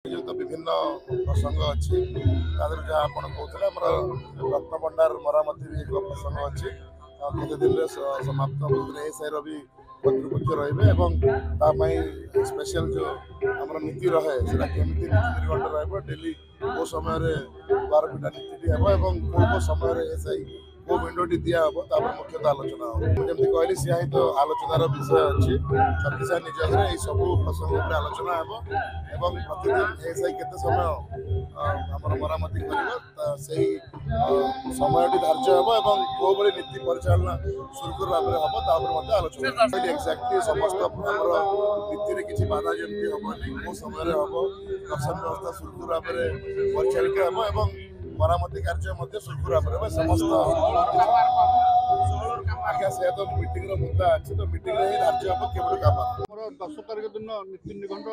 तो विभिन्न प्रसंग अच्छी जहाँ आप कहते रत्न भंडार मरामती भी एक प्रसंग अच्छी केते दिन समाप्त एसआई भी कर्तृपक्ष रही स्पेशल जो आम नीति रहे केमी नीति निर्घंट रेली कौ समय 12टा नीति कौ समय एसआई कौ विंडोटी दिहब मुख्यतः आलोचना हम जमी कहली सी ही तो आलोचनार विषय अच्छी छत्तीसगढ़ निज सब प्रसंग पर आलोचना हो प्रतिदिन एसआई केते समय आम मरामती कर समय धार्य हम कौ भाई नीति परिचालना सुरखुर भाव में हम आलोचना एक्जाक्टली समस्त नीति किसी बाधा जमी हेनी कौ समय हम दर्शन व्यवस्था सुरखुर भाव में परिचालित हम मरामती कार्य सुरखुर भाव में समस्त आज्ञा से तो मीटिंग मुद्दा अच्छे तो मीटिंग ही धार्य हम केवल काम 10 तारिख दिन नीति निघंट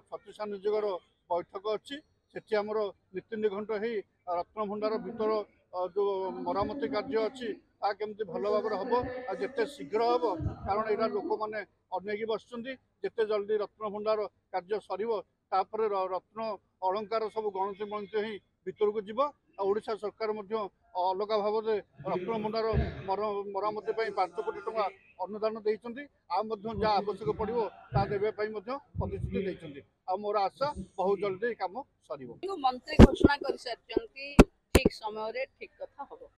छत्तीसगढ़ नियोजक बैठक अच्छी से आमर नीति निघंट ही रत्न भंडार भीतर जो मरामती कार्य अच्छी केमती भल भाव हम आते शीघ्र हम कारण यहाँ लोक मैंने अनेक बसुँच जिते जल्दी रत्न भंडार कार्य सर रत्न अलंकार सब गणति मणति ही भीतर को जीव ओडिशा सरकार अलग भाव में रत्न भंडार मरामती 5 कोटी टंका अनुदान देती जहाँ आवश्यक पड़ो ता देवाई प्रतिश्रुति देती मोर आशा बहुत जल्दी काम सर मंत्री घोषणा कर ठीक समय ठीक कथा हम।